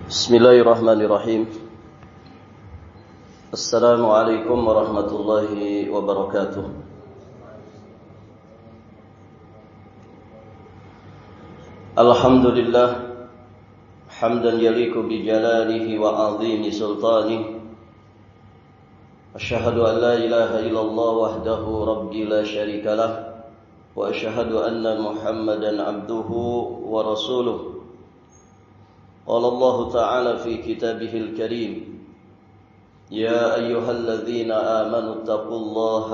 Bismillahirrahmanirrahim. Assalamualaikum warahmatullahi wabarakatuh. Alhamdulillah hamdan yaliku bi jalalihi wa 'azimi sultanihi. Asyhadu an la ilaha illallah wahdahu rabbi la syarika lah wa asyhadu anna Muhammadan 'abduhu wa rasuluh. قال الله تعالى في كتابه الكريم يا أيها الذين آمنوا اتقوا الله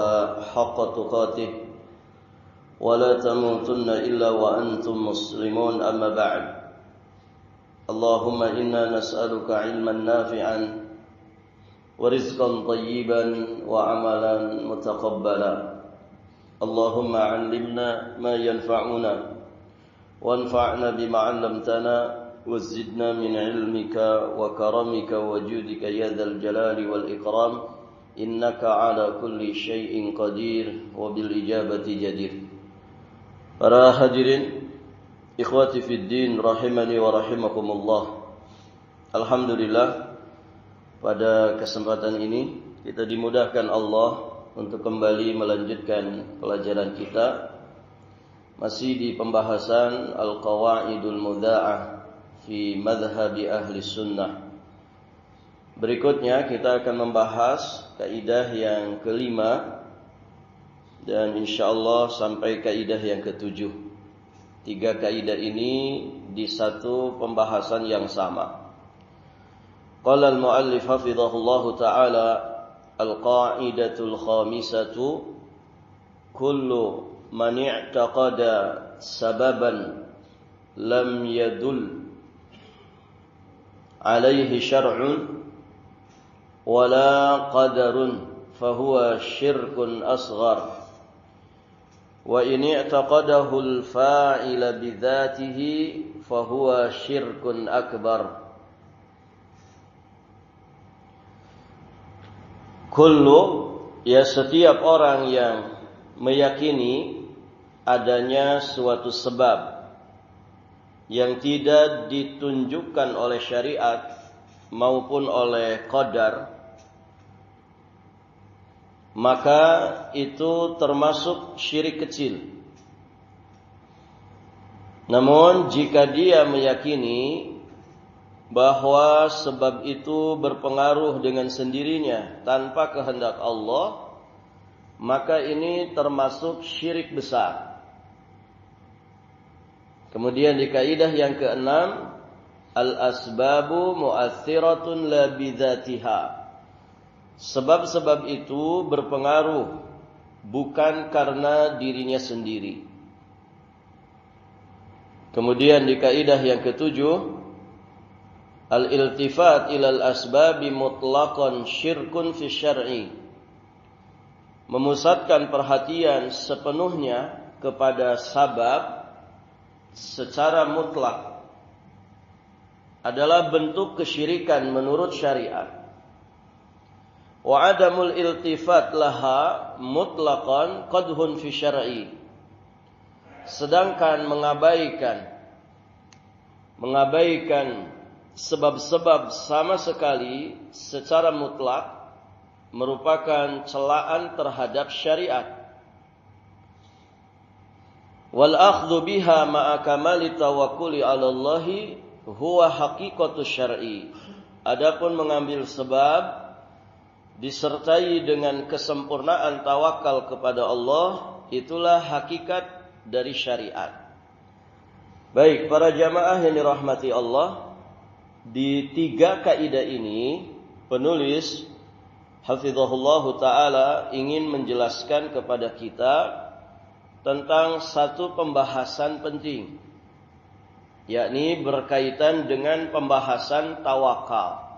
حق تقاته ولا تموتن إلا وأنتم مسلمون أما بعد اللهم إنا نسألك علما نافعا ورزقا طيبا وعملا متقبلا اللهم علمنا ما ينفعنا وانفعنا بما علمتنا وزدنا من علمك وكرمك وجودك يا ذا الجلال والإكرام إنك على كل شيء قدير وبالإجابة جدير. Para hadirin ikhwati fid din rahimani wa rahimakumullah. Alhamdulillah pada kesempatan ini kita dimudahkan Allah untuk kembali melanjutkan pelajaran kita masih di pembahasan Al-Qawaidul Mudha'ah fi madhhabi ahli sunnah. Berikutnya kita akan membahas kaidah yang kelima dan insyaallah sampai kaidah yang ketujuh. 3 kaidah ini di satu pembahasan yang sama. Qala al-muallif hafizahullahu taala al-qa'idatul khamisatu kullu man i'taqada sababan lam yadul عليه شرع ولا قدر فهو شرك أصغر وإن اعتقده الفاعل بذاته فهو شرك أكبر Kullu, ya setiap orang yang meyakini adanya suatu sebab yang tidak ditunjukkan oleh syariat maupun oleh qadar, maka itu termasuk syirik kecil. Namun jika dia meyakini bahwa sebab itu berpengaruh dengan sendirinya tanpa kehendak Allah, maka ini termasuk syirik besar. Kemudian di kaidah yang keenam, al-asbabu mu'athiratun la bidzatiha. Sebab-sebab itu berpengaruh bukan karena dirinya sendiri. Kemudian di kaidah yang ketujuh, al-iltifat ilal asbabi mutlaqan syirkun fi syar'i. Memusatkan perhatian sepenuhnya kepada sabab secara mutlak adalah bentuk kesyirikan menurut syariat. Wa adamul iltifat laha mutlaqan qadhun fi syar'i. Sedangkan mengabaikan sebab-sebab sama sekali secara mutlak merupakan celaan terhadap syariat. Wal akhdhu biha ma'a kamali tawakkuli 'ala Allah huwa haqiqatus syar'i. Adapun mengambil sebab disertai dengan kesempurnaan tawakal kepada Allah, itulah hakikat dari syariat. Baik, para jamaah yang dirahmati Allah, di 3 kaidah ini penulis hafizahullahu taala ingin menjelaskan kepada kita tentang satu pembahasan penting, yakni berkaitan dengan pembahasan tawakal.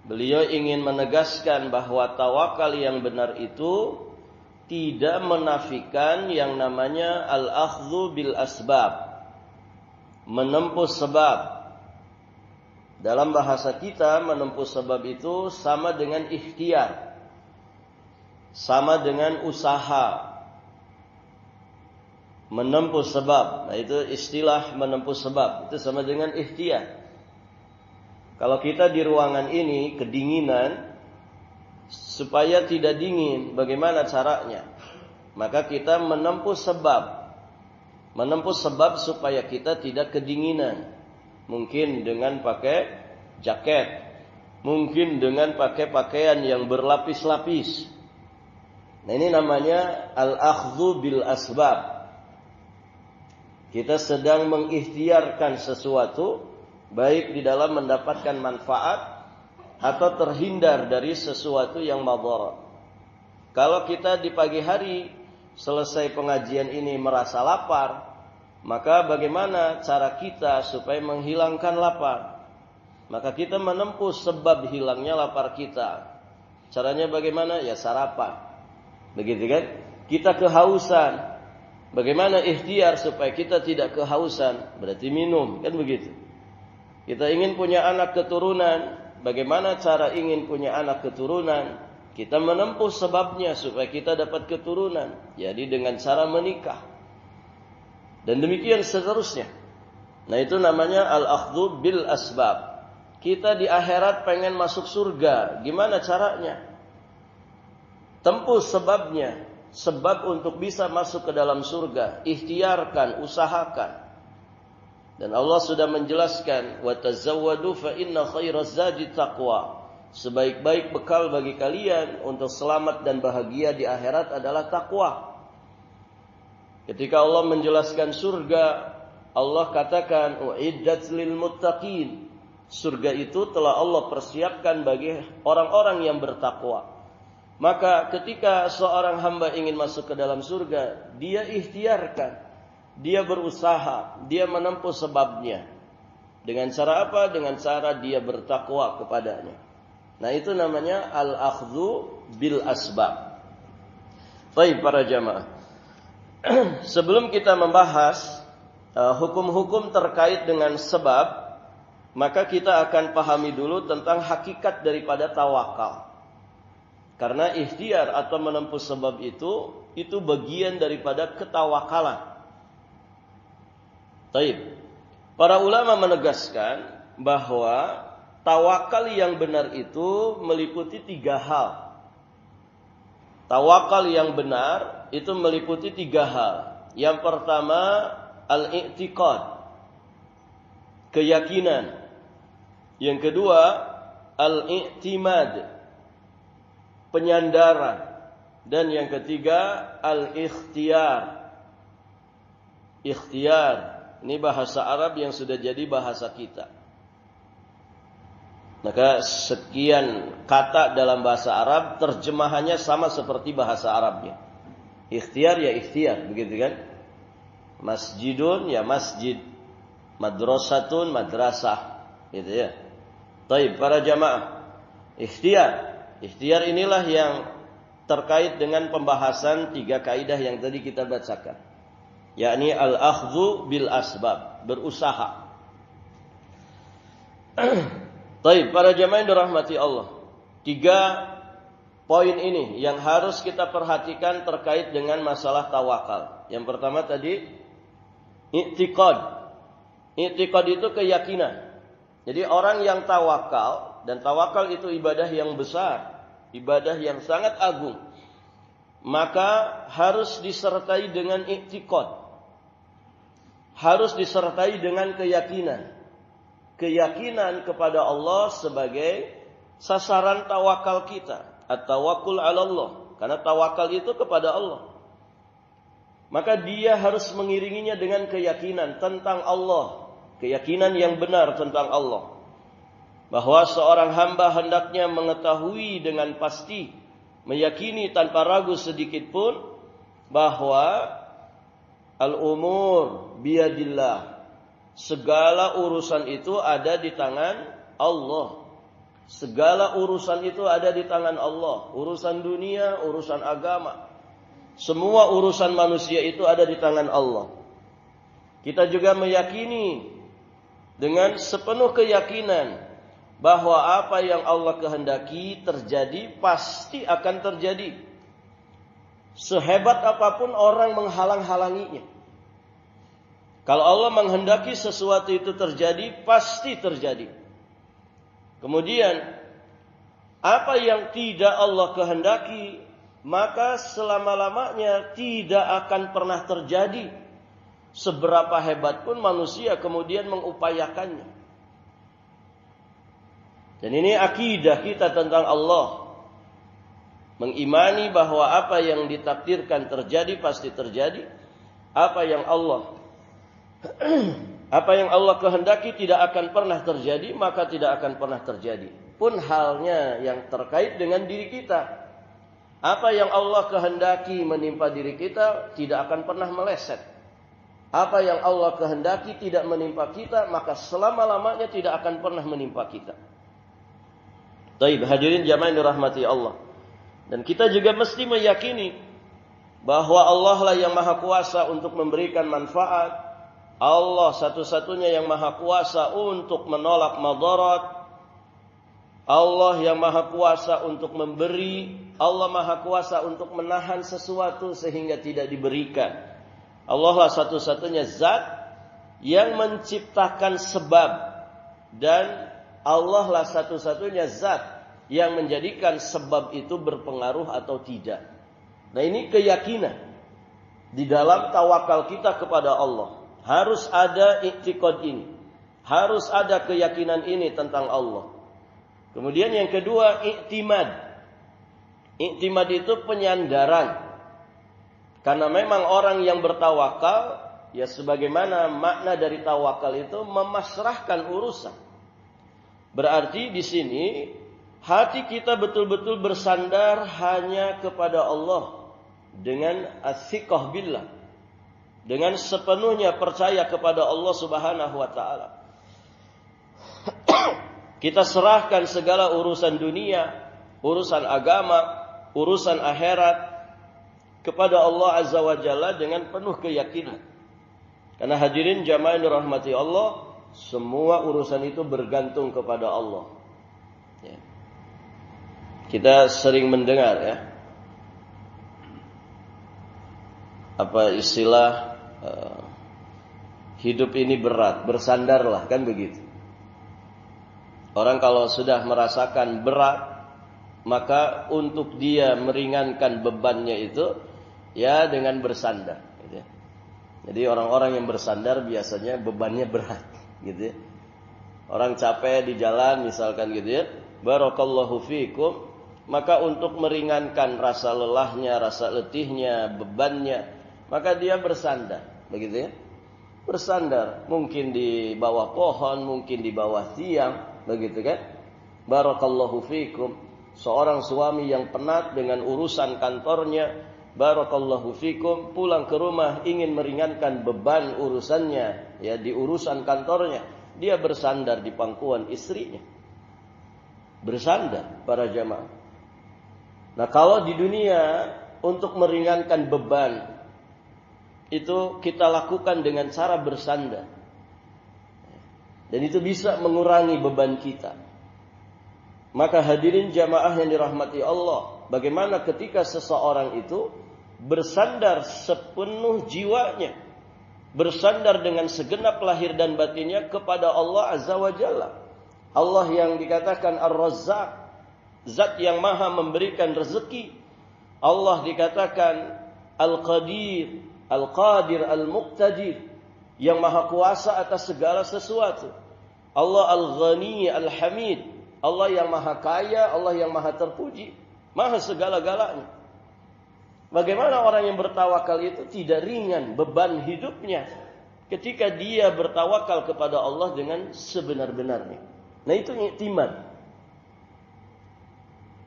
Beliau ingin menegaskan bahwa tawakal yang benar itu tidak menafikan yang namanya al-akhdhu bil asbab, menempuh sebab. Dalam bahasa kita, menempuh sebab itu sama dengan ikhtiar, sama dengan usaha, menempuh sebab. Nah, itu istilah menempuh sebab. Itu sama dengan ikhtiar. Kalau kita di ruangan ini kedinginan, supaya tidak dingin, bagaimana caranya? Maka kita menempuh sebab supaya kita tidak kedinginan. Mungkin dengan pakai jaket, mungkin dengan pakai pakaian yang berlapis-lapis. Nah, ini namanya al-akhdhu bil asbab. Kita sedang mengikhtiarkan sesuatu, baik di dalam mendapatkan manfaat atau terhindar dari sesuatu yang madharat. Kalau kita di pagi hari selesai pengajian ini merasa lapar, maka bagaimana cara kita supaya menghilangkan lapar? Maka kita menempuh sebab hilangnya lapar kita. Caranya bagaimana? Ya sarapan. Begitu kan? Kita kehausan. Bagaimana ikhtiar supaya kita tidak kehausan? Berarti minum, kan begitu. Kita ingin punya anak keturunan. Bagaimana cara ingin punya anak keturunan? Kita menempuh sebabnya supaya kita dapat keturunan. Jadi dengan cara menikah. Dan demikian seterusnya. Nah, itu namanya al-akhdhu bil asbab. Kita di akhirat pengen masuk surga. Gimana caranya? Tempuh sebabnya. Sebab untuk bisa masuk ke dalam surga. Ikhtiarkan, usahakan. Dan Allah sudah menjelaskan, wa tazawwadu fa inna khairaz zadi taqwa. Sebaik-baik bekal bagi kalian untuk selamat dan bahagia di akhirat adalah takwa. Ketika Allah menjelaskan surga, Allah katakan uiddat lil muttaqin. Surga itu telah Allah persiapkan bagi orang-orang yang bertakwa. Maka ketika seorang hamba ingin masuk ke dalam surga, dia ikhtiarkan, dia berusaha, dia menempuh sebabnya. Dengan cara apa? Dengan cara dia bertakwa kepadanya. Nah, itu namanya al-akhdhu bil asbab. Baik para jamaah. Sebelum kita membahas hukum-hukum terkait dengan sebab, maka kita akan pahami dulu tentang hakikat daripada tawakal. Karena ikhtiar atau menempuh sebab itu bagian daripada ketawakalan. Baik. Para ulama menegaskan bahwa tawakal yang benar itu meliputi 3 hal. Tawakal yang benar itu meliputi 3 hal. Yang pertama, al-i'tiqad, keyakinan. Yang kedua, al-i'timad, penyandaran. Dan yang ketiga, al-ikhtiyar. Ikhtiar, ini bahasa Arab yang sudah jadi bahasa kita. Maka sekian kata dalam bahasa Arab terjemahannya sama seperti bahasa Arabnya. Ikhtiar ya ikhtiar, begitu kan? Masjidun ya masjid, madrasatun madrasah, gitu ya. Baik, para jamaah, ikhtiar. Ikhtiar inilah yang terkait dengan pembahasan 3 kaidah yang tadi kita bacakan. Yakni al-akhdhu bil asbab, berusaha. Baik, para jamaah yang dirahmati Allah. 3 poin ini yang harus kita perhatikan terkait dengan masalah tawakal. Yang pertama tadi, i'tiqad. I'tiqad itu keyakinan. Jadi orang yang tawakal, dan tawakal itu ibadah yang besar, ibadah yang sangat agung, maka harus disertai dengan i'tiqad. Harus disertai dengan keyakinan. Keyakinan kepada Allah sebagai sasaran tawakal kita. At-tawakkul 'ala Allah. Karena tawakal itu kepada Allah. Maka dia harus mengiringinya dengan keyakinan tentang Allah. Keyakinan yang benar tentang Allah. Bahwa seorang hamba hendaknya mengetahui dengan pasti, meyakini tanpa ragu sedikit pun, bahwa al-umur biyadillah. Segala urusan itu ada di tangan Allah. Segala urusan itu ada di tangan Allah. Urusan dunia, urusan agama. Semua urusan manusia itu ada di tangan Allah. Kita juga meyakini dengan sepenuh keyakinan bahwa apa yang Allah kehendaki terjadi pasti akan terjadi. Sehebat apapun orang menghalang-halanginya. Kalau Allah menghendaki sesuatu itu terjadi, pasti terjadi. Kemudian apa yang tidak Allah kehendaki, maka selama-lamanya tidak akan pernah terjadi. Seberapa hebat pun manusia kemudian mengupayakannya. Dan ini akidah kita tentang Allah. Mengimani bahwa apa yang ditakdirkan terjadi pasti terjadi. Apa yang Allah kehendaki tidak akan pernah terjadi, maka tidak akan pernah terjadi. Pun halnya yang terkait dengan diri kita. Apa yang Allah kehendaki menimpa diri kita tidak akan pernah meleset. Apa yang Allah kehendaki tidak menimpa kita, maka selama-lamanya tidak akan pernah menimpa kita. Baik, hadirin jamaah yang dirahmati Allah. Dan kita juga mesti meyakini bahwa Allah lah yang maha kuasa untuk memberikan manfaat. Allah satu-satunya yang maha kuasa untuk menolak madarat. Allah yang maha kuasa untuk memberi. Allah maha kuasa untuk menahan sesuatu sehingga tidak diberikan. Allah lah satu-satunya zat yang menciptakan sebab. Dan Allah lah satu-satunya zat yang menjadikan sebab itu berpengaruh atau tidak. Nah, ini keyakinan di dalam tawakal kita kepada Allah. Harus ada i'tiqad ini. Harus ada keyakinan ini tentang Allah. Kemudian yang kedua, i'timad. I'timad itu penyandaran. Karena memang orang yang bertawakal, ya sebagaimana makna dari tawakal itu memasrahkan urusan. Berarti di sini hati kita betul-betul bersandar hanya kepada Allah dengan as-siqah billah. Dengan sepenuhnya percaya kepada Allah Subhanahu wa taala. Kita serahkan segala urusan dunia, urusan agama, urusan akhirat kepada Allah Azza wa Jalla dengan penuh keyakinan. Karena hadirin jamaah yang dirahmati Allah, semua urusan itu bergantung kepada Allah. Ya. Kita sering mendengar ya, apa istilah hidup ini berat, bersandarlah, kan begitu. Orang kalau sudah merasakan berat, maka untuk dia meringankan bebannya itu ya dengan bersandar gitu ya. Jadi orang-orang yang bersandar biasanya bebannya berat gitu ya. Orang capek di jalan misalkan gitu ya, barakallahu fikum, maka untuk meringankan rasa lelahnya, rasa letihnya, bebannya, maka dia bersandar, begitu ya. Bersandar, mungkin di bawah pohon, mungkin di bawah tiang, begitu kan? Barakallahu fikum. Seorang suami yang penat dengan urusan kantornya, barakallahu fikum, pulang ke rumah ingin meringankan beban urusannya, ya di urusan kantornya, dia bersandar di pangkuan istrinya. Bersandar para jamaah. Nah, kalau di dunia untuk meringankan beban itu kita lakukan dengan cara bersandar. Dan itu bisa mengurangi beban kita. Maka hadirin jamaah yang dirahmati Allah, bagaimana ketika seseorang itu bersandar sepenuh jiwanya, bersandar dengan segenap lahir dan batinnya kepada Allah Azza wa Jalla. Allah yang dikatakan Ar-Razzaq, zat yang maha memberikan rezeki. Allah dikatakan Al-Qadir, Al-Qadir, Al-Muqtadir, yang maha kuasa atas segala sesuatu. Allah Al-Ghani, Al-Hamid, Allah yang maha kaya, Allah yang maha terpuji, maha segala-galanya. Bagaimana orang yang bertawakal itu tidak ringan beban hidupnya ketika dia bertawakal kepada Allah dengan sebenar-benarnya. Nah, itu i'timad.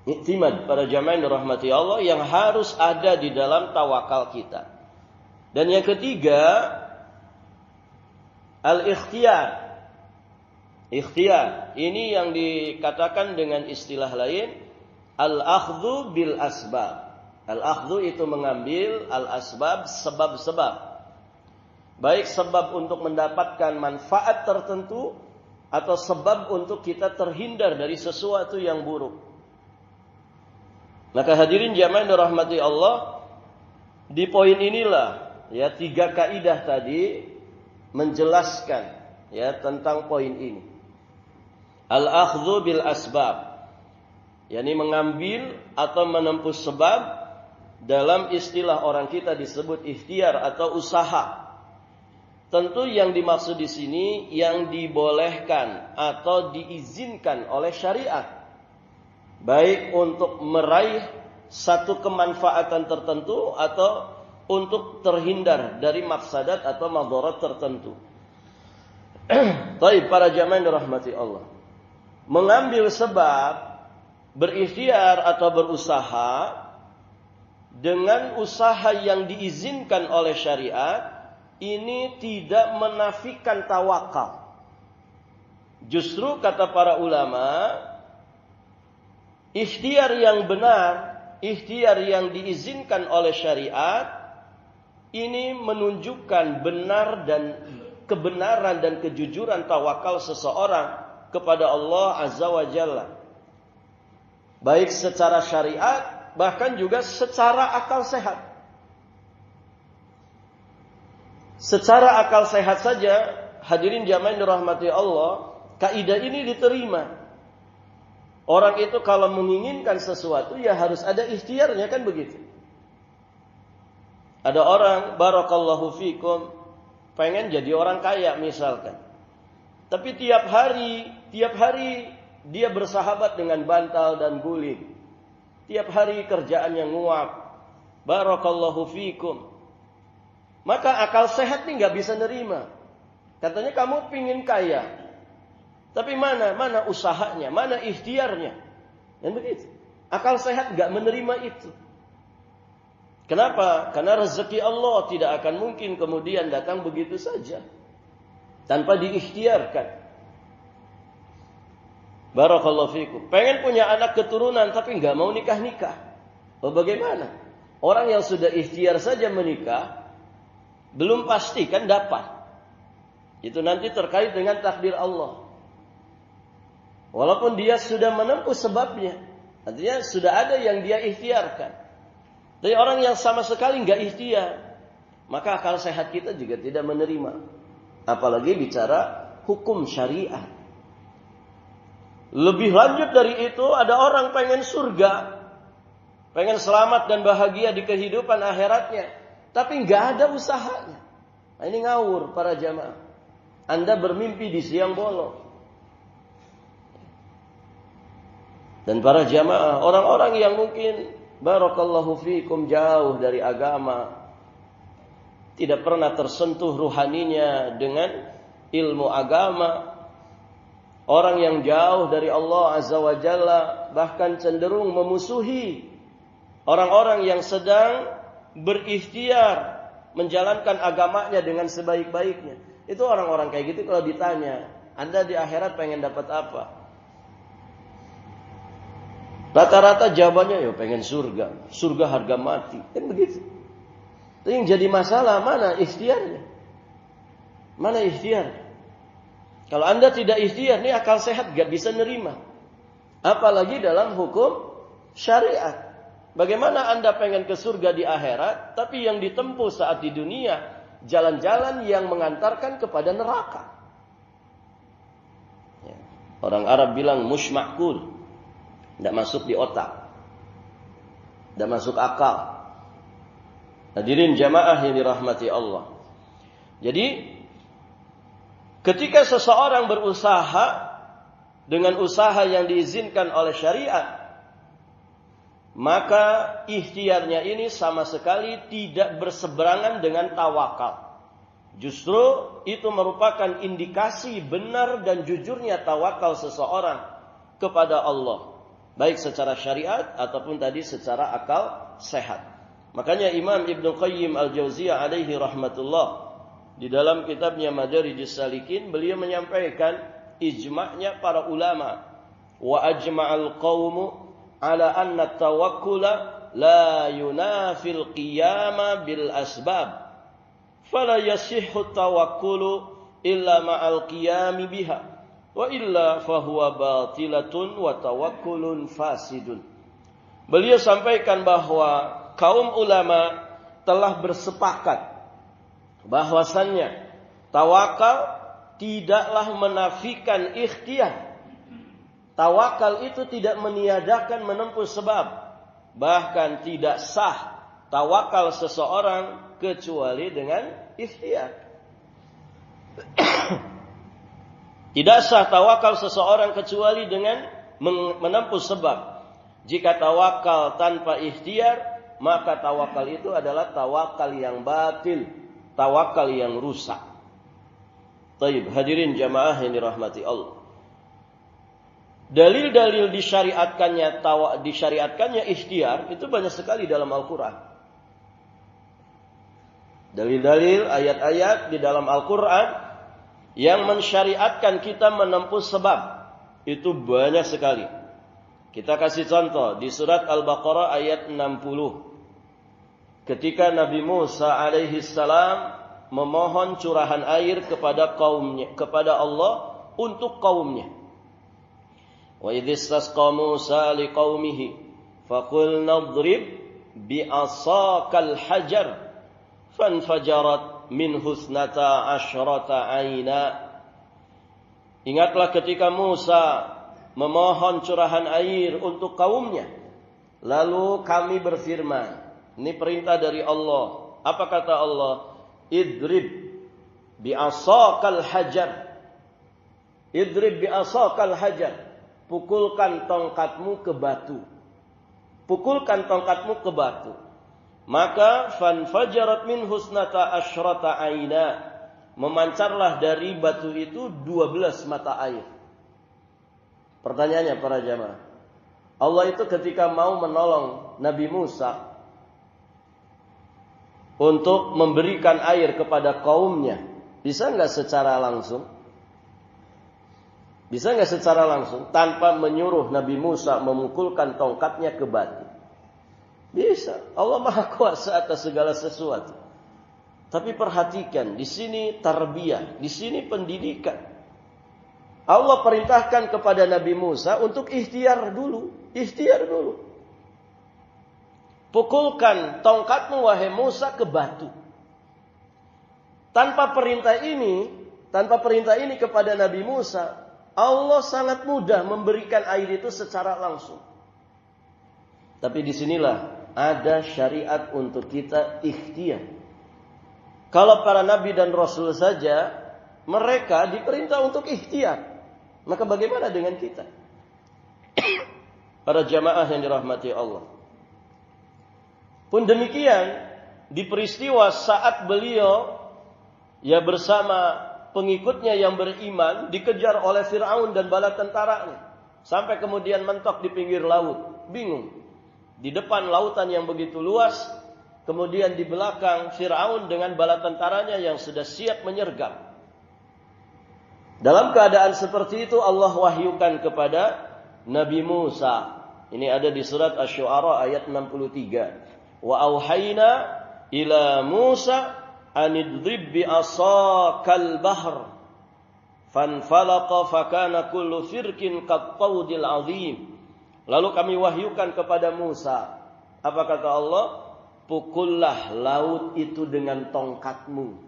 I'timad para jamaah yang dirahmati Allah yang harus ada di dalam tawakal kita. Dan yang ketiga, al-ikhtiyar. Ikhtiyar ini yang dikatakan dengan istilah lain al-akhdhu bil asbab. Al-akhdhu itu mengambil al-asbab, sebab-sebab. Baik sebab untuk mendapatkan manfaat tertentu atau sebab untuk kita terhindar dari sesuatu yang buruk. Maka hadirin jamaah yang dirahmati Allah, di poin inilah ya 3 kaidah tadi menjelaskan ya tentang poin ini. Al-akhdhu bil asbab, yakni mengambil atau menempuh sebab. Dalam istilah orang kita disebut ikhtiar atau usaha. Tentu yang dimaksud di sini yang dibolehkan atau diizinkan oleh syariat. Baik untuk meraih satu kemanfaatan tertentu atau untuk terhindar dari mafsadat atau madarat tertentu. Baik, para jamaah yang dirahmati Allah. Mengambil sebab, berikhtiar atau berusaha dengan usaha yang diizinkan oleh syariat, ini tidak menafikan tawakal. Justru kata para ulama, ikhtiar yang benar, ikhtiar yang diizinkan oleh syariat, ini menunjukkan benar dan kebenaran dan kejujuran tawakal seseorang kepada Allah Azza wa Jalla. Baik secara syariat, bahkan juga secara akal sehat. Secara akal sehat saja, hadirin jamaah yang dirahmati Allah, kaidah ini diterima. Orang itu kalau menginginkan sesuatu ya harus ada ikhtiarnya, kan begitu. Ada orang, barakallahu fikum, pengen jadi orang kaya misalkan. Tapi tiap hari dia bersahabat dengan bantal dan guling. Tiap hari kerjaannya nguap. Barakallahu fikum. Maka akal sehat nih gak bisa nerima. Katanya kamu pingin kaya. Tapi mana usahanya, mana ikhtiarnya. Dan begitu. Akal sehat gak menerima itu. Kenapa? Karena rezeki Allah tidak akan mungkin kemudian datang begitu saja. Tanpa diikhtiarkan. Barakallahu fikum. Pengen punya anak keturunan tapi nggak mau nikah-nikah. Oh, bagaimana? Orang yang sudah ikhtiar saja menikah, belum pasti kan dapat. Itu nanti terkait dengan takdir Allah. Walaupun dia sudah menempuh sebabnya, artinya sudah ada yang dia ikhtiarkan. Tapi orang yang sama sekali nggak ikhtiar, maka akal sehat kita juga tidak menerima. Apalagi bicara hukum syariat. Lebih lanjut dari itu, ada orang pengen surga, pengen selamat dan bahagia di kehidupan akhiratnya, tapi nggak ada usahanya. Nah, ini ngawur para jamaah. Anda bermimpi di siang bolong. Dan para jamaah, orang-orang yang mungkin barakallahu fikum jauh dari agama, tidak pernah tersentuh ruhaninya dengan ilmu agama. Orang yang jauh dari Allah Azza wa Jalla bahkan cenderung memusuhi orang-orang yang sedang berikhtiar menjalankan agamanya dengan sebaik-baiknya. Itu orang-orang kayak gitu kalau ditanya, Anda di akhirat pengen dapat apa? Rata-rata jawabannya ya pengen surga. Surga harga mati. Kan begitu. Tapi yang jadi masalah mana ikhtiarnya? Mana ikhtiar? Kalau Anda tidak ikhtiar, ini akal sehat gak bisa nerima. Apalagi dalam hukum syariat. Bagaimana Anda pengen ke surga di akhirat, tapi yang ditempuh saat di dunia, jalan-jalan yang mengantarkan kepada neraka. Ya. Orang Arab bilang mushmakul. Tidak masuk di otak. Tidak masuk akal. Hadirin jamaah yang dirahmati Allah. Jadi, ketika seseorang berusaha dengan usaha yang diizinkan oleh syariat, maka ikhtiarnya ini sama sekali tidak berseberangan dengan tawakal. Justru itu merupakan indikasi benar dan jujurnya tawakal seseorang kepada Allah, baik secara syariat ataupun tadi secara akal sehat. Makanya Imam Ibnu Qayyim Al-Jauziyah alaihi rahmatullah di dalam kitabnya Madarijus Salikin, beliau menyampaikan ijma'nya para ulama. Wa ajma'al qawmu ala anna tawakkula la yunafil qiyama bil asbab. Fala yasihhu tawakkulu illa ma'al qiyami biha. Wa illa fahuwa batilatun wa tawakkulun fasidun. Beliau sampaikan bahwa kaum ulama telah bersepakat bahwasannya tawakal tidaklah menafikan ikhtiar. tawakal itu tidak meniadakan menempuh sebab. Bahkan tidak sah tawakal seseorang kecuali dengan ikhtiar. Tidak sah tawakal seseorang kecuali dengan menempuh sebab. Jika tawakal tanpa ikhtiar, maka tawakal itu adalah tawakal yang batil, tawakal yang rusak. Taib, hadirin jamaah yang dirahmati Allah. Dalil-dalil disyariatkannya ikhtiar itu banyak sekali dalam Al-Quran. Dalil-dalil ayat-ayat di dalam Al-Quran yang mensyariatkan kita menempuh sebab itu banyak sekali. Kita kasih contoh di surat Al-Baqarah ayat 60. Ketika Nabi Musa alaihi salam memohon curahan air kepada kaumnya, kepada Allah untuk kaumnya. Wa idh istasqa Musa liqaumihi faqulna idrib bi'asakal hajar fanfajarat min husnata asyrata aina. Ingatlah ketika Musa memohon curahan air untuk kaumnya. Lalu kami berfirman. Ini perintah dari Allah. Apa kata Allah? Idrib bi'asakal hajar. Idrib bi'asakal hajar. Pukulkan tongkatmu ke batu. Pukulkan tongkatmu ke batu. Maka fanfajarat min husnata asyrata aina. Memancarlah dari batu itu 12 mata air. Pertanyaannya para jamaah, Allah itu ketika mau menolong Nabi Musa untuk memberikan air kepada kaumnya, bisa nggak secara langsung? Bisa nggak secara langsung tanpa menyuruh Nabi Musa memukulkan tongkatnya ke batu? Bisa. Allah Maha Kuasa atas segala sesuatu. Tapi perhatikan, di sini tarbiyah, di sini pendidikan. Allah perintahkan kepada Nabi Musa untuk ikhtiar dulu. Ikhtiar dulu. Pukulkan tongkatmu wahai Musa ke batu. Tanpa perintah ini kepada Nabi Musa, Allah sangat mudah memberikan air itu secara langsung. Tapi disinilah ada syariat untuk kita ikhtiar. Kalau para Nabi dan Rasul saja, mereka diperintah untuk ikhtiar. Maka bagaimana dengan kita? Para jamaah yang dirahmati Allah. Pun demikian, di peristiwa saat beliau bersama pengikutnya yang beriman dikejar oleh Fir'aun dan bala tentaranya. Sampai kemudian mentok di pinggir laut. Bingung. Di depan lautan yang begitu luas. Kemudian di belakang Fir'aun dengan bala tentaranya yang sudah siap menyergap. Dalam keadaan seperti itu Allah wahyukan kepada Nabi Musa. Ini ada di surat Asy-Syu'ara ayat 63. Wa auhayna ila Musa anidrib bi'asakal bahr fanfalaqa fakana kullu firqin qattawdil azim. Lalu kami wahyukan kepada Musa. Apa kata Allah? Pukullah laut itu dengan tongkatmu.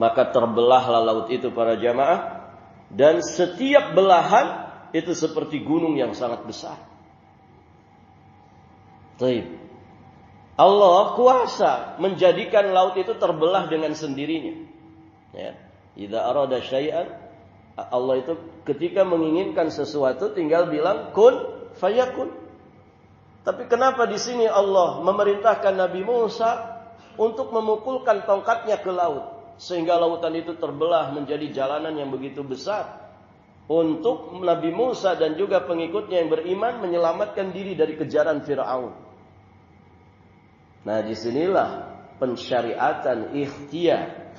Maka terbelahlah laut itu para jamaah. Dan setiap belahan itu seperti gunung yang sangat besar. Baik. Allah kuasa menjadikan laut itu terbelah dengan sendirinya. Ya. Idza arada syai'an, Allah itu ketika menginginkan sesuatu tinggal bilang kun fayakun. Tapi kenapa di sini Allah memerintahkan Nabi Musa untuk memukulkan tongkatnya ke laut? Sehingga lautan itu terbelah menjadi jalanan yang begitu besar. Untuk Nabi Musa dan juga pengikutnya yang beriman menyelamatkan diri dari kejaran Fir'aun. Nah disinilah pensyariatan ikhtiar.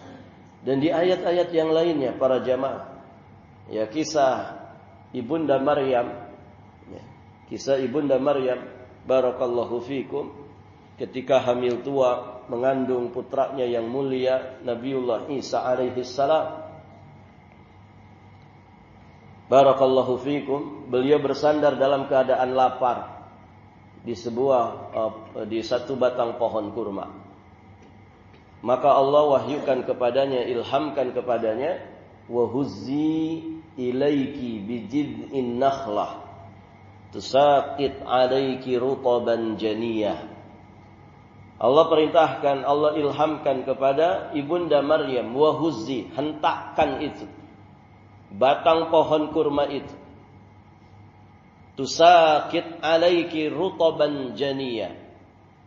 Dan di ayat-ayat yang lainnya para jamaah. Ya kisah Ibunda Maryam. Kisah Ibunda Maryam. Barakallahu fikum. Ketika hamil tua mengandung putranya yang mulia Nabiullah Isa alaihi salam. Barakallahu fikum. Beliau bersandar dalam keadaan lapar di satu batang pohon kurma. Maka Allah wahyukan kepadanya, ilhamkan kepadanya, wa huzzi ilaiki bijid'in nakhlah tusaqit alaiki rutaban janiyah. Allah perintahkan, Allah ilhamkan kepada ibunda Maryam, wahuzzi, hentakkan itu batang pohon kurma itu. Tusaqit alaiki rutaban janiyah,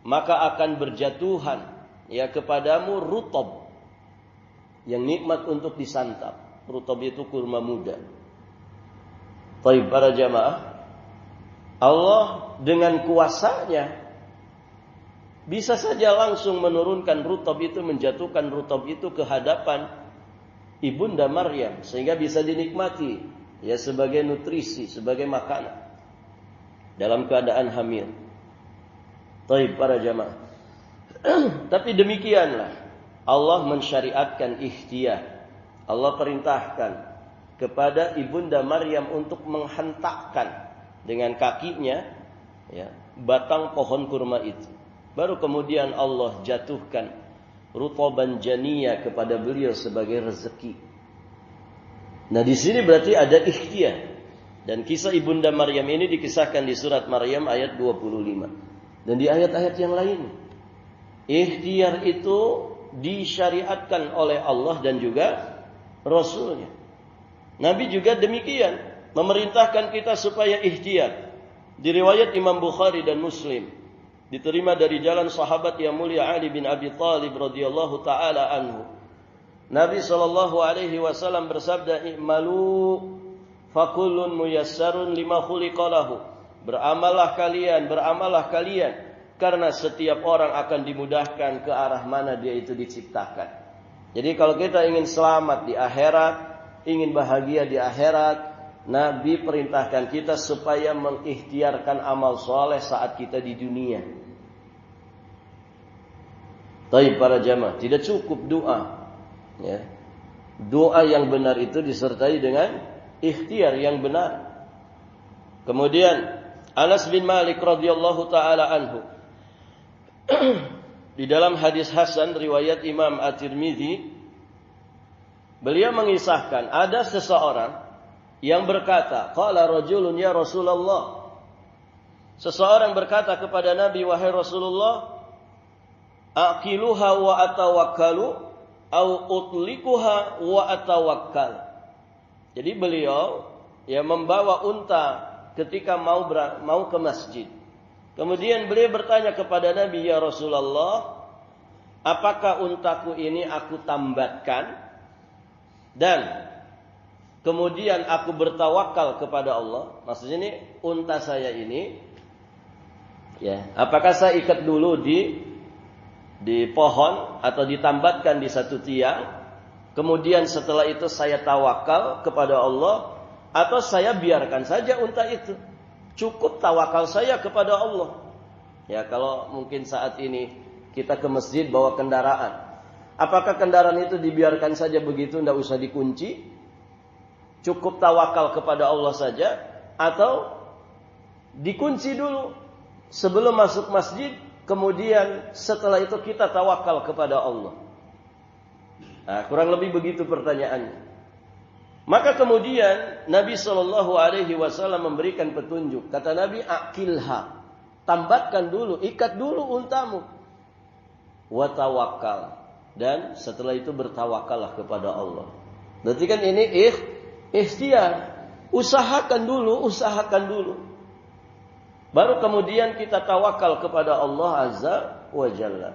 maka akan berjatuhan ya kepadamu rutab yang nikmat untuk disantap. Rutab itu kurma muda. Baik para jamaah, Allah dengan kuasanya bisa saja langsung menurunkan rutab itu, menjatuhkan rutab itu ke hadapan ibunda Maryam sehingga bisa dinikmati ya sebagai nutrisi, sebagai makanan dalam keadaan hamil. Baik para jamaah. Tapi demikianlah Allah mensyariatkan ikhtiyar. Allah perintahkan kepada ibunda Maryam untuk menghentakkan dengan kakinya ya, batang pohon kurma itu. Baru kemudian Allah jatuhkan rutaban janiyah kepada beliau sebagai rezeki. Nah di sini berarti ada ikhtiyar. Dan kisah ibunda Maryam ini dikisahkan di surat Maryam ayat 25. Dan di ayat-ayat yang lain. Ikhtiyar itu disyariatkan oleh Allah dan juga Rasulnya. Nabi juga demikian, memerintahkan kita supaya ikhtiyar. Di riwayat Imam Bukhari dan Muslim, diterima dari jalan sahabat yang mulia Ali bin Abi Thalib radhiyallahu taala anhu. Nabi sallallahu alaihi wasallam bersabda, "I'malu fakullun muyassarun lima khuliqa lahu." Beramallah kalian karena setiap orang akan dimudahkan ke arah mana dia itu diciptakan. Jadi kalau kita ingin selamat di akhirat, ingin bahagia di akhirat, Nabi perintahkan kita supaya mengikhtiarkan amal soleh saat kita di dunia. Taib para jamaah, tidak cukup doa. Ya. Doa yang benar itu disertai dengan ikhtiar yang benar. Kemudian Anas bin Malik radhiyallahu taala anhu di dalam hadis hasan riwayat Imam At-Tirmidzi, beliau mengisahkan ada seseorang yang berkata, qala rajulun ya Rasulullah. Seseorang berkata kepada Nabi, wahai Rasulullah, aqiluha wa atawakkalu au utlikuha wa atawakkal. Jadi beliau ya membawa unta ketika mau ke masjid. Kemudian beliau bertanya kepada Nabi, ya Rasulullah, apakah untaku ini aku tambatkan dan kemudian aku bertawakal kepada Allah? Maksudnya ini unta saya ini, ya, apakah saya ikat dulu di pohon atau ditambatkan di satu tiang, kemudian setelah itu saya tawakal kepada Allah, atau saya biarkan saja unta itu? Cukup tawakal saya kepada Allah. Ya, kalau mungkin saat ini kita ke masjid bawa kendaraan, apakah kendaraan itu dibiarkan saja begitu, tidak usah dikunci? Cukup tawakal kepada Allah saja, atau dikunci dulu sebelum masuk masjid, kemudian setelah itu kita tawakal kepada Allah? Nah, kurang lebih begitu pertanyaannya. Maka kemudian Nabi SAW memberikan petunjuk. Kata Nabi, akilha, tambatkan dulu, ikat dulu untamu, wa tawakkal, dan setelah itu bertawakallah kepada Allah. Berarti kan ini ikhtiar, usahakan dulu, baru kemudian kita tawakal kepada Allah Azza wa Jalla.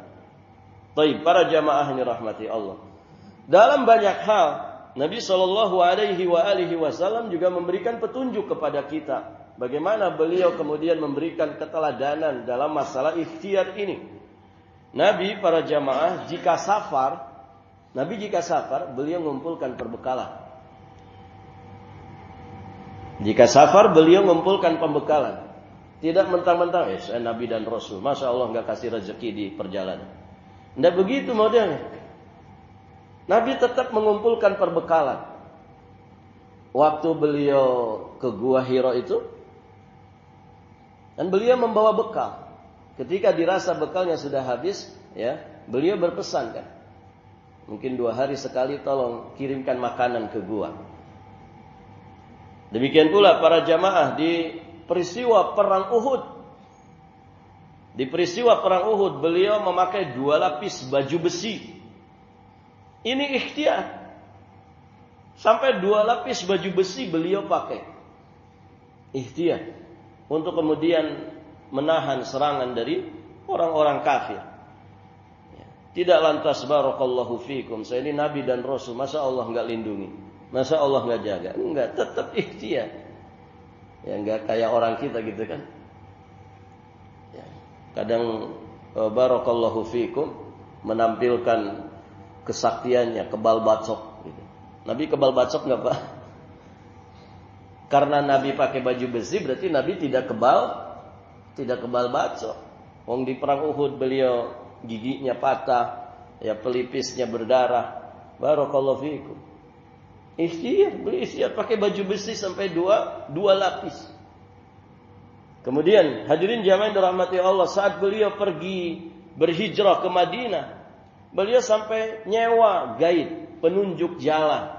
Baik, para jamaah ini rahmati Allah. Dalam banyak hal Nabi SAW juga memberikan petunjuk kepada kita. Bagaimana beliau kemudian memberikan keteladanan dalam masalah ikhtiar ini. Nabi para jamaah jika safar, beliau mengumpulkan perbekalan. Jika safar beliau mengumpulkan pembekalan. Tidak mentang-mentang, saya Nabi dan Rasul, Masya Allah nggak kasih rezeki di perjalanan. Tidak begitu modelnya. Nabi tetap mengumpulkan perbekalan. Waktu beliau ke Gua Hira itu, dan beliau membawa bekal. Ketika dirasa bekalnya sudah habis, ya, beliau berpesan kan, mungkin 2 hari sekali tolong kirimkan makanan ke gua. Demikian pula para jamaah di peristiwa perang Uhud. Di peristiwa perang Uhud beliau memakai 2 lapis baju besi. Ini ikhtiar. Sampai 2 lapis baju besi beliau pakai. Ikhtiar. Untuk kemudian menahan serangan dari orang-orang kafir. Tidak lantas barakallahu fikum. Saya ini Nabi dan Rasul. Masa Allah enggak lindungi? Masa Allah enggak jaga? Enggak, tetap ikhtiar. Ya enggak kayak orang kita gitu kan. Ya. Kadang barakallahu fikum menampilkan kesaktiannya, kebal bacok gitu. Nabi kebal bacok enggak, Pak? Karena Nabi pakai baju besi berarti Nabi tidak kebal bacok. Wong di perang Uhud beliau giginya patah, ya pelipisnya berdarah. Barakallahu fikum. Ikhtiar pakai baju besi sampai 2 lapis. Kemudian hadirin jamaah yang dirahmati Allah, saat beliau pergi berhijrah ke Madinah, beliau sampai nyewa guide, penunjuk jalan.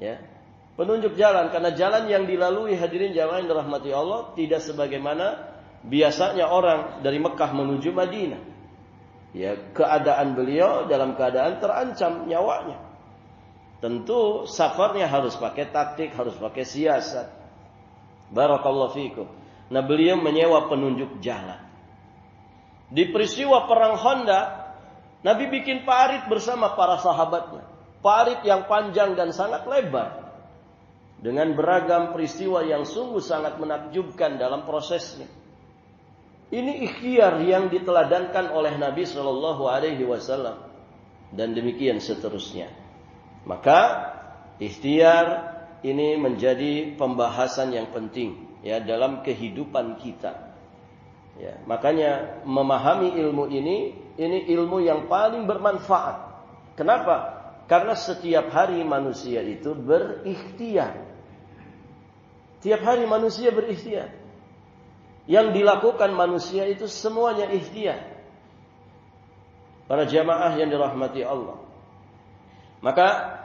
Ya. Penunjuk jalan, karena jalan yang dilalui hadirin jamaah yang dirahmati Allah tidak sebagaimana biasanya orang dari Mekah menuju Madinah. Ya, keadaan beliau dalam keadaan terancam nyawanya. Tentu safarnya harus pakai taktik, harus pakai siasat. Barakallahu fikum. Nah, beliau menyewa penunjuk jalan. Di peristiwa perang Khandaq, Nabi bikin parit bersama para sahabatnya. Parit yang panjang dan sangat lebar. Dengan beragam peristiwa yang sungguh sangat menakjubkan dalam prosesnya. Ini ikhtiar yang diteladankan oleh Nabi Shallallahu Alaihi Wasallam dan demikian seterusnya. Maka ikhtiar ini menjadi pembahasan yang penting ya dalam kehidupan kita. Ya, makanya memahami ilmu ini ilmu yang paling bermanfaat. Kenapa? Karena setiap hari manusia itu berikhtiar. Tiap hari manusia berikhtiar. Yang dilakukan manusia itu semuanya ikhtiar. Para jamaah yang dirahmati Allah. Maka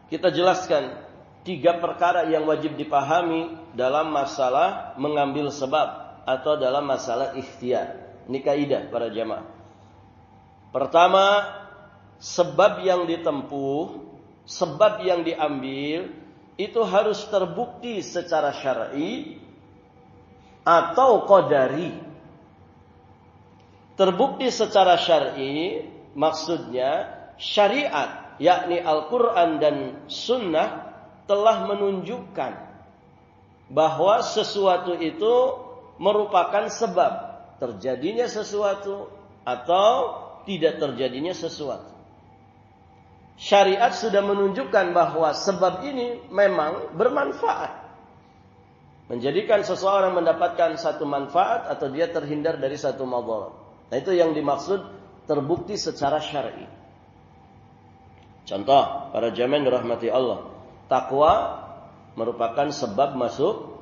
kita jelaskan 3 perkara yang wajib dipahami dalam masalah mengambil sebab atau dalam masalah ikhtiar. Ini kaidah para jamaah. Pertama, sebab yang ditempuh, sebab yang diambil itu harus terbukti secara syar'i atau qadari. Terbukti secara syar'i maksudnya syariat, yakni Al-Quran dan Sunnah telah menunjukkan bahwa sesuatu itu merupakan sebab terjadinya sesuatu atau tidak terjadinya sesuatu. Syariat sudah menunjukkan bahwa sebab ini memang bermanfaat. Menjadikan seseorang mendapatkan satu manfaat atau dia terhindar dari satu madarat. Nah, itu yang dimaksud terbukti secara syar'i. Contoh, para jamaah dirahmati Allah, takwa merupakan sebab masuk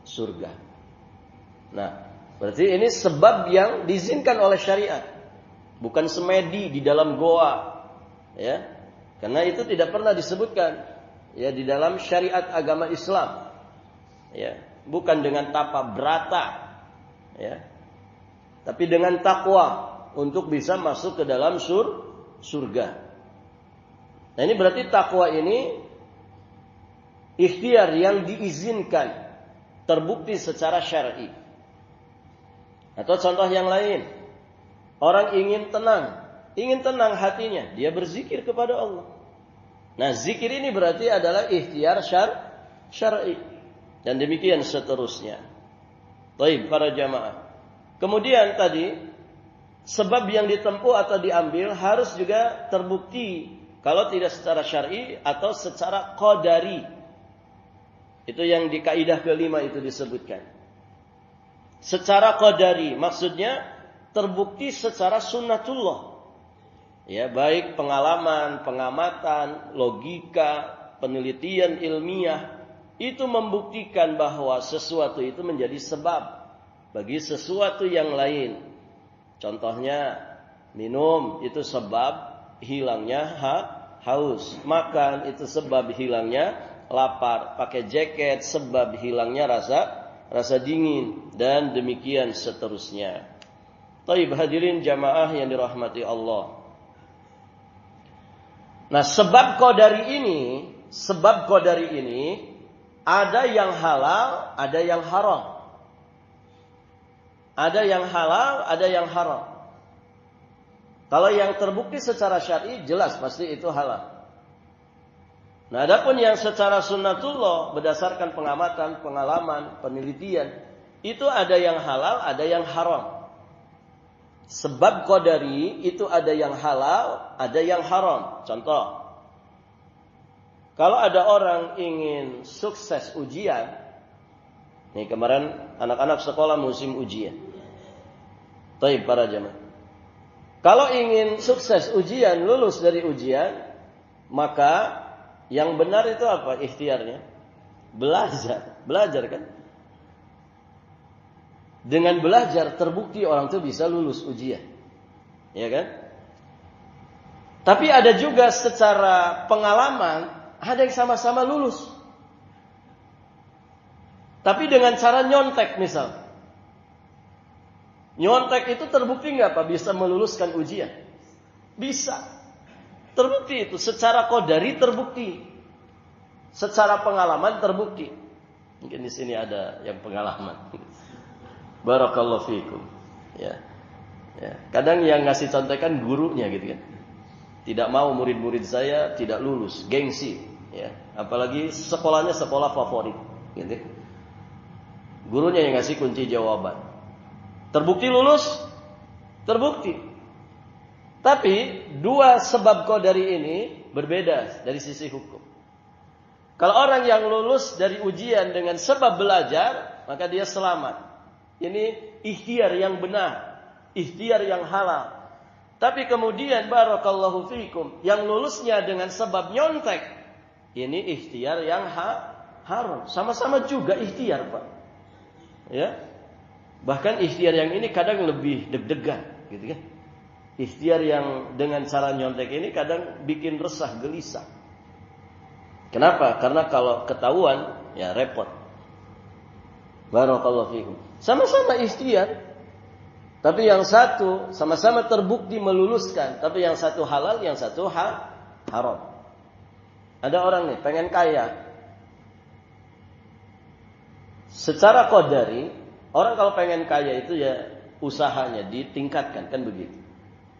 surga. Nah, berarti ini sebab yang diizinkan oleh syariat. Bukan semedi di dalam goa. Ya. Karena itu tidak pernah disebutkan ya di dalam syariat agama Islam. Ya, bukan dengan tapa brata. Ya. Tapi dengan takwa untuk bisa masuk ke dalam surga. Nah, ini berarti takwa ini ikhtiar yang diizinkan, terbukti secara syar'i. Atau contoh yang lain, orang ingin tenang hatinya, dia berzikir kepada Allah. Nah, zikir ini berarti adalah ikhtiar syar'i. Dan demikian seterusnya. Baik, para jamaah. Kemudian tadi, sebab yang ditempuh atau diambil harus juga terbukti. Kalau tidak secara syar'i atau secara qadari. Itu yang di kaidah kelima itu disebutkan. Secara qadari, maksudnya terbukti secara sunnatullah. Ya, baik pengalaman, pengamatan, logika, penelitian ilmiah itu membuktikan bahwa sesuatu itu menjadi sebab bagi sesuatu yang lain. Contohnya, minum itu sebab hilangnya haus, makan itu sebab hilangnya lapar, pakai jaket sebab hilangnya rasa dingin, dan demikian seterusnya. Taib hadirin jamaah yang dirahmati Allah. Nah, sebab qadari ini ada yang halal, ada yang haram. Ada yang halal, ada yang haram. Kalau yang terbukti secara syar'i jelas pasti itu halal. Nah, adapun yang secara sunnatullah berdasarkan pengamatan, pengalaman, penelitian, itu ada yang halal, ada yang haram. Sebab qadari itu ada yang halal, ada yang haram. Contoh, kalau ada orang ingin sukses ujian, nih kemarin anak-anak sekolah musim ujian. Taib para jamaah. Kalau ingin sukses ujian, lulus dari ujian, maka yang benar itu apa ikhtiarnya? Belajar kan? Dengan belajar terbukti orang itu bisa lulus ujian. Ya kan? Tapi ada juga secara pengalaman, ada yang sama-sama lulus. Tapi dengan cara nyontek misal. Nyontek itu terbukti nggak Pak bisa meluluskan ujian? Bisa. Terbukti itu. Secara qadari terbukti. Secara pengalaman terbukti. Mungkin di sini ada yang pengalaman. Barakallahu fiikum. Ya. Kadang yang ngasih contekan gurunya gitu kan. Tidak mau murid-murid saya tidak lulus, gengsi. Ya. Apalagi sekolahnya sekolah favorit. Gitu. Gurunya yang ngasih kunci jawaban. Terbukti lulus? Terbukti. Tapi dua sebab qadari ini berbeda dari sisi hukum. Kalau orang yang lulus dari ujian dengan sebab belajar, maka dia selamat. Ini ikhtiar yang benar, ikhtiar yang halal. Tapi kemudian barakallahu fiikum, yang lulusnya dengan sebab nyontek, ini ikhtiar yang haram. Sama-sama juga ikhtiar, Pak. Ya. Bahkan ikhtiar yang ini kadang lebih deg-degan, gitu kan? Ikhtiar yang dengan cara nyontek ini kadang bikin resah, gelisah. Kenapa? Karena kalau ketahuan, ya repot. Barakallahu fiikum. Sama-sama ikhtiar. Tapi yang satu sama-sama terbukti meluluskan. Tapi yang satu halal, yang satu haram. Ada orang nih pengen kaya. Secara qadari, orang kalau pengen kaya itu ya usahanya ditingkatkan, kan begitu.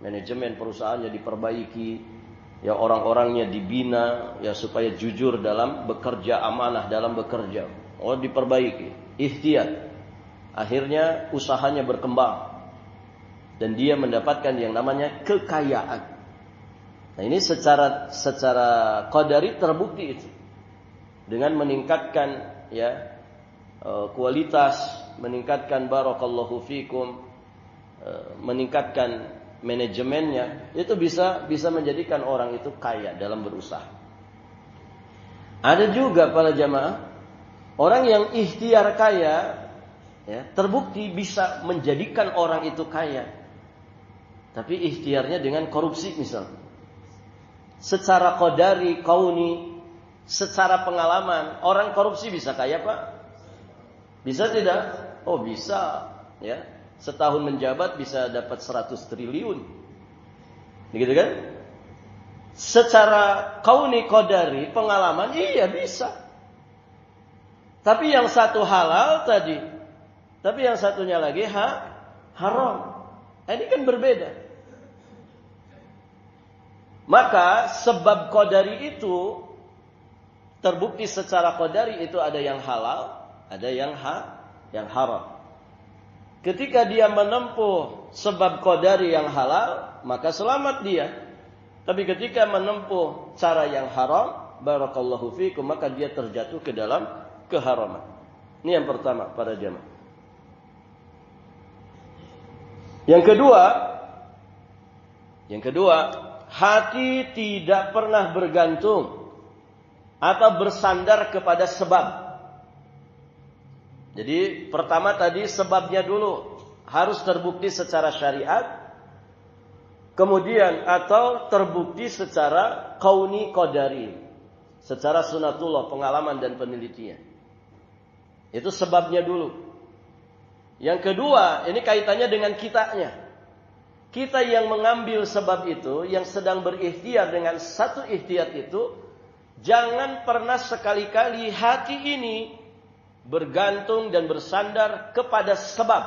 Manajemen perusahaannya diperbaiki, ya orang-orangnya dibina, ya supaya jujur dalam bekerja, amanah dalam bekerja. Oh, diperbaiki, ikhtiar. Akhirnya usahanya berkembang dan dia mendapatkan yang namanya kekayaan. Nah, ini secara qadari terbukti itu dengan meningkatkan ya kualitas, meningkatkan barakallahu fikum, meningkatkan manajemennya, itu bisa menjadikan orang itu kaya dalam berusaha. Ada juga para jamaah orang yang ikhtiar kaya, ya, terbukti bisa menjadikan orang itu kaya, tapi ikhtiarnya dengan korupsi misal. Secara qadari, kauni, secara pengalaman, orang korupsi bisa kaya Pak? Bisa tidak? Oh bisa, ya. Setahun menjabat bisa dapat 100 triliun. Begitu kan? Secara kauni qadari, pengalaman, iya bisa. Tapi yang satu halal tadi, tapi yang satunya lagi haram. Ini kan berbeda. Maka sebab qadari itu terbukti secara qadari itu ada yang halal, ada yang haram. Ketika dia menempuh sebab qadari yang halal, maka selamat dia. Tapi ketika menempuh cara yang haram, barakallahu fiikum, maka dia terjatuh ke dalam keharaman. Ini yang pertama para jamaah. Yang kedua, hati tidak pernah bergantung atau bersandar kepada sebab. Jadi pertama tadi sebabnya dulu harus terbukti secara syariat, kemudian atau terbukti secara kauni qadari, secara sunatullah, pengalaman dan penelitian. Itu sebabnya dulu. Yang kedua, ini kaitannya dengan kitanya. Kita yang mengambil sebab itu, yang sedang berikhtiar dengan satu ikhtiyat itu, jangan pernah sekali-kali hati ini bergantung dan bersandar kepada sebab.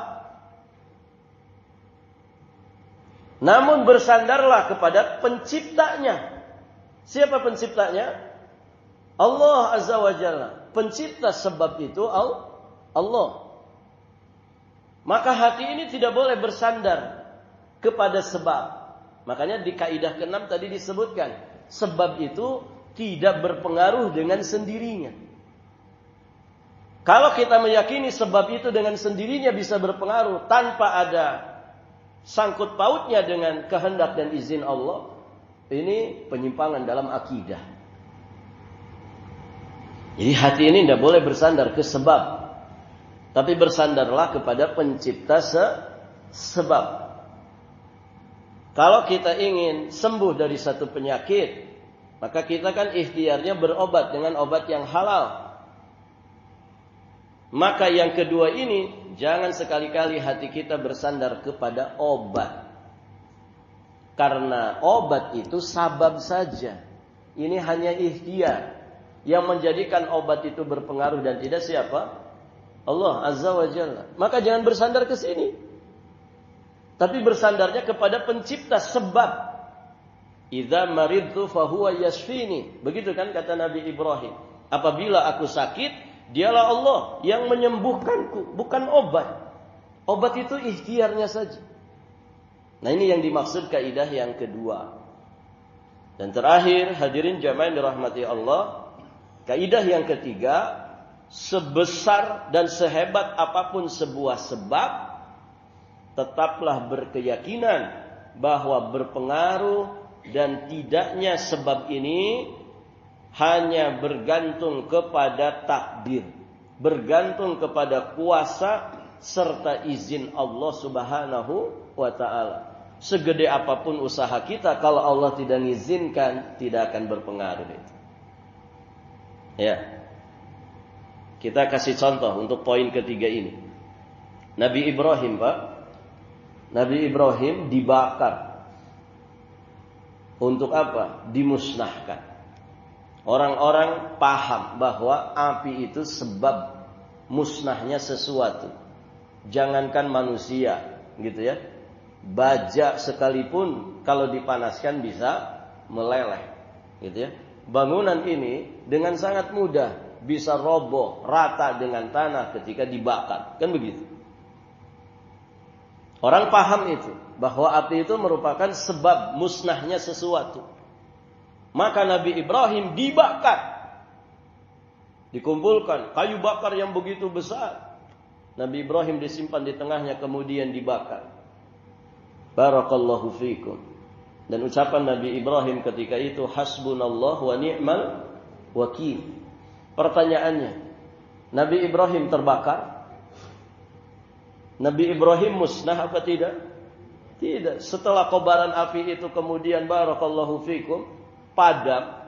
Namun bersandarlah kepada penciptanya. Siapa penciptanya? Allah Azza wa Jalla. Pencipta sebab itu Allah. Maka hati ini tidak boleh bersandar kepada sebab. Makanya di kaidah ke-6 tadi disebutkan, sebab itu tidak berpengaruh dengan sendirinya. Kalau kita meyakini sebab itu dengan sendirinya bisa berpengaruh tanpa ada sangkut pautnya dengan kehendak dan izin Allah, ini penyimpangan dalam akidah. Jadi hati ini tidak boleh bersandar ke sebab, tapi bersandarlah kepada pencipta sebab. Kalau kita ingin sembuh dari satu penyakit, maka kita kan ikhtiarnya berobat dengan obat yang halal. Maka yang kedua ini, jangan sekali-kali hati kita bersandar kepada obat. Karena obat itu sabab saja. Ini hanya ikhtiar. Yang menjadikan obat itu berpengaruh dan tidak siapa? Allah Azza wa Jalla. Maka jangan bersandar ke sini. Tapi bersandarnya kepada pencipta sebab. Idza maridtu fahuwa yashfini. Begitu kan kata Nabi Ibrahim. Apabila aku sakit, dialah Allah yang menyembuhkanku, bukan obat. Obat itu ikhtiarnya saja. Nah, ini yang dimaksud kaidah yang kedua. Dan terakhir, hadirin jamaah yang dirahmati Allah, kaidah yang ketiga, sebesar dan sehebat apapun sebuah sebab, tetaplah berkeyakinan bahwa berpengaruh dan tidaknya sebab ini hanya bergantung kepada takdir, bergantung kepada kuasa serta izin Allah Subhanahu wa ta'ala. Segede apapun usaha kita, kalau Allah tidak mengizinkan, tidak akan berpengaruh itu. Ya. Kita kasih contoh untuk poin ketiga ini. Nabi Ibrahim, Pak. Nabi Ibrahim dibakar. Untuk apa? Dimusnahkan. Orang-orang paham bahwa api itu sebab musnahnya sesuatu. Jangankan manusia, gitu ya. Baja sekalipun kalau dipanaskan bisa meleleh, gitu ya. Bangunan ini dengan sangat mudah bisa roboh rata dengan tanah ketika dibakar, kan begitu. Orang paham itu, bahwa api itu merupakan sebab musnahnya sesuatu. Maka Nabi Ibrahim dibakar. Dikumpulkan kayu bakar yang begitu besar. Nabi Ibrahim disimpan di tengahnya kemudian dibakar. Barakallahu fikum. Dan ucapan Nabi Ibrahim ketika itu, hasbunallah wa ni'mal wakil. Pertanyaannya, Nabi Ibrahim terbakar? Nabi Ibrahim musnah apa tidak? Tidak. Setelah kobaran api itu kemudian barakallahu fikum padam,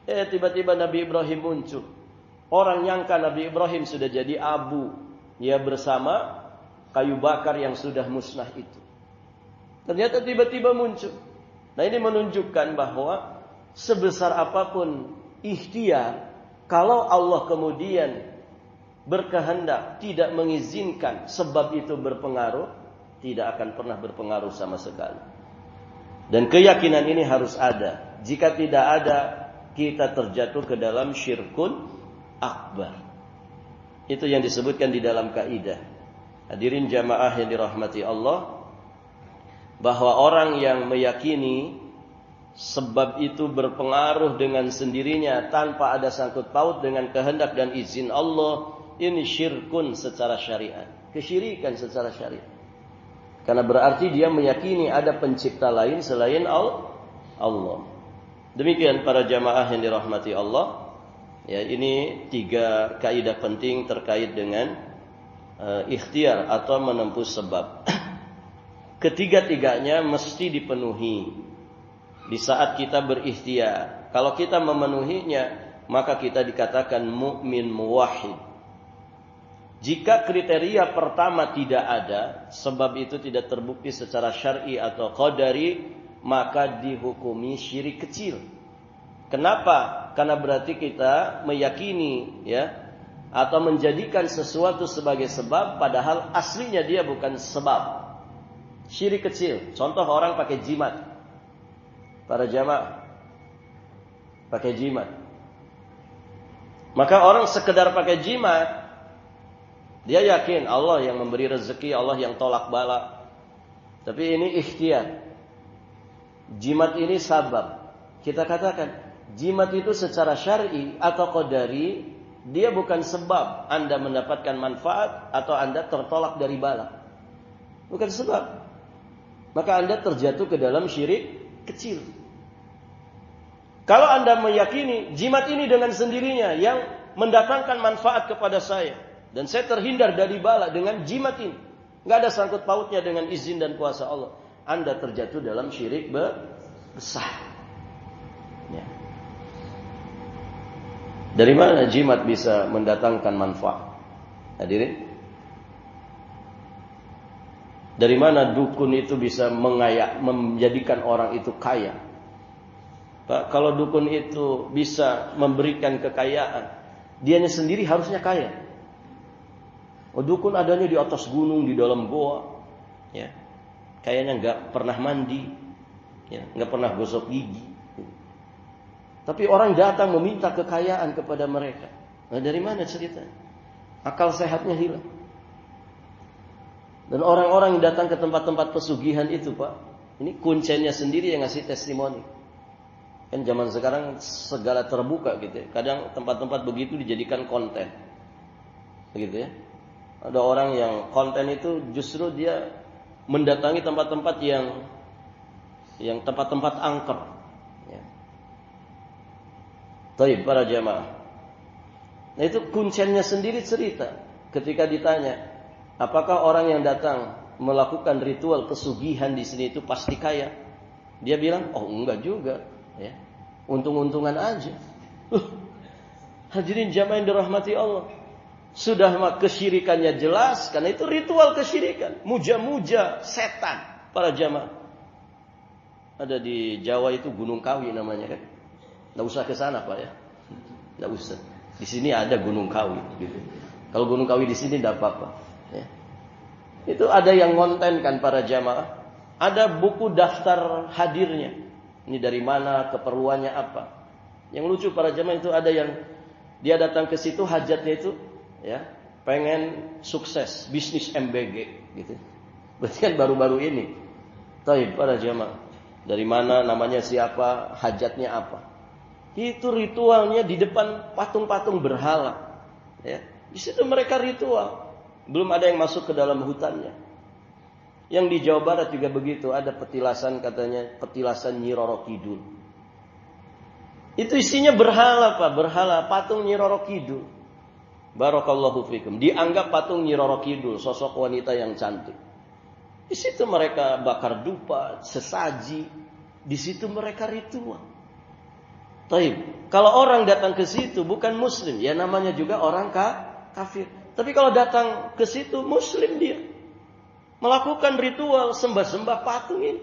tiba-tiba Nabi Ibrahim muncul. Orang nyangka Nabi Ibrahim sudah jadi abu, ya, bersama kayu bakar yang sudah musnah itu. Ternyata tiba-tiba muncul. Nah, ini menunjukkan bahwa sebesar apapun ikhtiar, kalau Allah kemudian berkehendak tidak mengizinkan sebab itu berpengaruh, tidak akan pernah berpengaruh sama sekali. Dan keyakinan ini harus ada. Jika tidak ada, kita terjatuh ke dalam syirkun akbar. Itu yang disebutkan di dalam kaidah. Hadirin jamaah yang dirahmati Allah, bahwa orang yang meyakini sebab itu berpengaruh dengan sendirinya tanpa ada sangkut paut dengan kehendak dan izin Allah, ini syirkun secara syariat, kesyirikan secara syariat. Karena berarti dia meyakini ada pencipta lain selain Allah. Demikian para jamaah yang dirahmati Allah. Ya, ini 3 kaidah penting terkait dengan ikhtiar atau menempuh sebab. Ketiga-tiganya mesti dipenuhi di saat kita berikhtiar. Kalau kita memenuhinya, maka kita dikatakan mukmin muwahhid. Jika kriteria pertama tidak ada, sebab itu tidak terbukti secara syar'i atau qadari, maka dihukumi syirik kecil. Kenapa? Karena berarti kita meyakini ya, atau menjadikan sesuatu sebagai sebab padahal aslinya dia bukan sebab. Syirik kecil. Contoh orang pakai jimat. Para jamaah pakai jimat. Maka orang sekedar pakai jimat, dia yakin Allah yang memberi rezeki, Allah yang tolak bala. Tapi ini ikhtiar. Jimat ini sabab. Kita katakan, jimat itu secara syar'i atau qadari, dia bukan sebab Anda mendapatkan manfaat atau Anda tertolak dari bala. Bukan sebab. Maka Anda terjatuh ke dalam syirik kecil. Kalau Anda meyakini jimat ini dengan sendirinya yang mendatangkan manfaat kepada saya, dan saya terhindar dari bala dengan jimat ini, nggak ada sangkut pautnya dengan izin dan kuasa Allah, Anda terjatuh dalam syirik besar. Ya. Dari mana jimat bisa mendatangkan manfaat? Hadirin, dari mana dukun itu bisa menjadikan orang itu kaya? Pak, kalau dukun itu bisa memberikan kekayaan, dianya sendiri harusnya kaya. Oh, dukun adanya di atas gunung, di dalam goa, ya, kayaknya nggak pernah mandi, ya, nggak pernah gosok gigi. Tapi orang datang meminta kekayaan kepada mereka. Nah, dari mana ceritanya? Akal sehatnya hilang. Dan orang-orang yang datang ke tempat-tempat pesugihan itu, Pak, ini kuncennya sendiri yang ngasih testimoni. Kan zaman sekarang segala terbuka gitu ya. Kadang tempat-tempat begitu dijadikan konten, begitu ya. Ada orang yang konten itu justru dia mendatangi tempat-tempat yang tempat-tempat angker. Ya. Baik, para jamaah. Nah, itu kuncennya sendiri cerita. Ketika ditanya, apakah orang yang datang melakukan ritual pesugihan di sini itu pasti kaya? Dia bilang, oh enggak juga. Ya. Untung-untungan aja. Hadirin jamaah yang dirahmati Allah. Sudah kesyirikannya jelas, karena itu ritual kesyirikan, muja-muja setan. Para jamaah, ada di Jawa itu Gunung Kawi namanya kan. Nggak usah ke sana Pak ya, nggak usah. Di sini ada Gunung Kawi. Gitu. Kalau Gunung Kawi di sini tidak apa-apa. Ya. Itu ada yang ngonten kan para jamaah. Ada buku daftar hadirnya. Ini dari mana, keperluannya apa. Yang lucu para jamaah itu ada yang dia datang ke situ hajatnya itu, ya, pengen sukses bisnis MBG gitu. Berarti kan baru-baru ini. Taib para jamaah. Dari mana, namanya siapa, hajatnya apa. Itu ritualnya di depan patung-patung berhala. Ya. Di situ mereka ritual. Belum ada yang masuk ke dalam hutannya. Yang di Jawa Barat juga begitu. Ada petilasan, katanya petilasan Nyi Roro Kidul. Itu isinya berhala Pak. Berhala patung Nyi Roro Kidul. Barakallahu fikum. Dianggap patung Nyi Roro Kidul, sosok wanita yang cantik. Di situ mereka bakar dupa, sesaji. Di situ mereka ritual. Taib. Kalau orang datang ke situ bukan muslim, ya namanya juga orang kafir. Tapi kalau datang ke situ muslim dia, melakukan ritual sembah-sembah patung ini,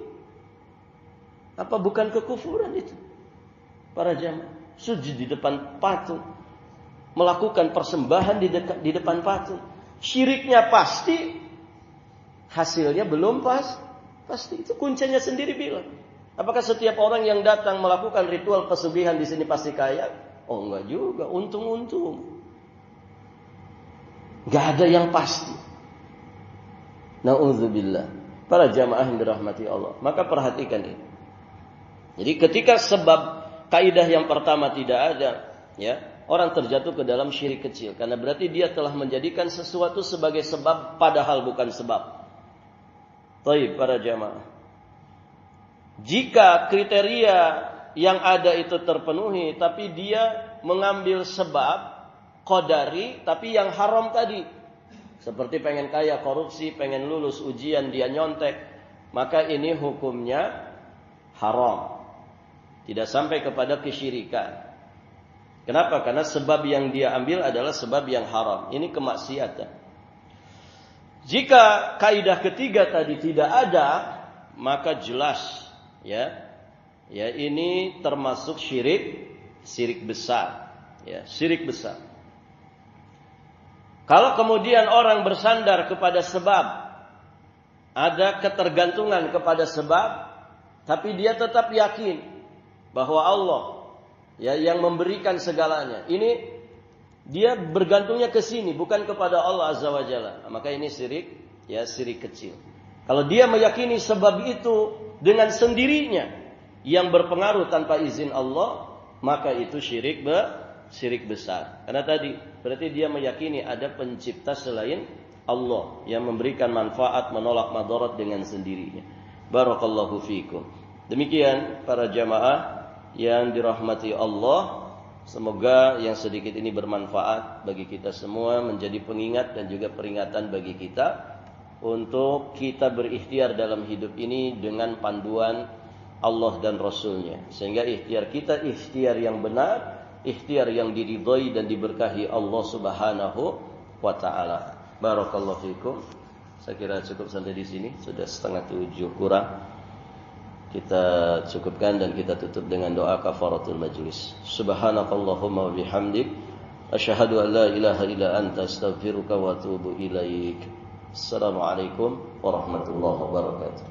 apa bukan kekufuran itu? Para jamaah, sujud di depan patung, melakukan persembahan di depan patung. Syiriknya pasti, hasilnya belum pasti. Itu kuncinya sendiri bilang. Apakah setiap orang yang datang melakukan ritual pesugihan di sini pasti kaya? Oh enggak juga, untung-untung. Enggak ada yang pasti. Na'udzubillah. Para jamaah yang dirahmati Allah, maka perhatikan ini. Jadi ketika sebab kaidah yang pertama tidak ada, ya, orang terjatuh ke dalam syirik kecil. Karena berarti dia telah menjadikan sesuatu sebagai sebab padahal bukan sebab. Baik, para jamaah. Jika kriteria yang ada itu terpenuhi, tapi dia mengambil sebab qadari, tapi yang haram tadi, seperti pengen kaya, korupsi, pengen lulus ujian, dia nyontek, maka ini hukumnya haram. Tidak sampai kepada kesyirikan. Kenapa? Karena sebab yang dia ambil adalah sebab yang haram. Ini kemaksiatan. Jika kaidah ketiga tadi tidak ada, maka jelas ya ini termasuk syirik besar. Ya, syirik besar. Kalau kemudian orang bersandar kepada sebab, ada ketergantungan kepada sebab, tapi dia tetap yakin bahwa Allah yang memberikan segalanya. Ini dia bergantungnya ke sini, bukan kepada Allah Azza wa Jalla. Maka ini syirik kecil. Kalau dia meyakini sebab itu dengan sendirinya yang berpengaruh tanpa izin Allah, maka itu syirik besar. Karena tadi berarti dia meyakini ada pencipta selain Allah yang memberikan manfaat, menolak madarat dengan sendirinya. Barakallahu fikum. Demikian para jamaah yang dirahmati Allah, semoga yang sedikit ini bermanfaat bagi kita semua, menjadi pengingat dan juga peringatan bagi kita untuk kita berikhtiar dalam hidup ini dengan panduan Allah dan Rasulnya, sehingga ikhtiar kita ikhtiar yang benar, ikhtiar yang diridhai dan diberkahi Allah Subhanahu wa taala. Barakallahu fikum. Saya kira cukup sampai di sini, sudah 6:30 kurang. Kita cukupkan dan kita tutup dengan doa kafaratul majlis. Subhanakallahumma wa bihamdik, asyhadu an la ilaha illa anta, astaghfiruka wa atubu ilaik. Assalamualaikum warahmatullahi wabarakatuh.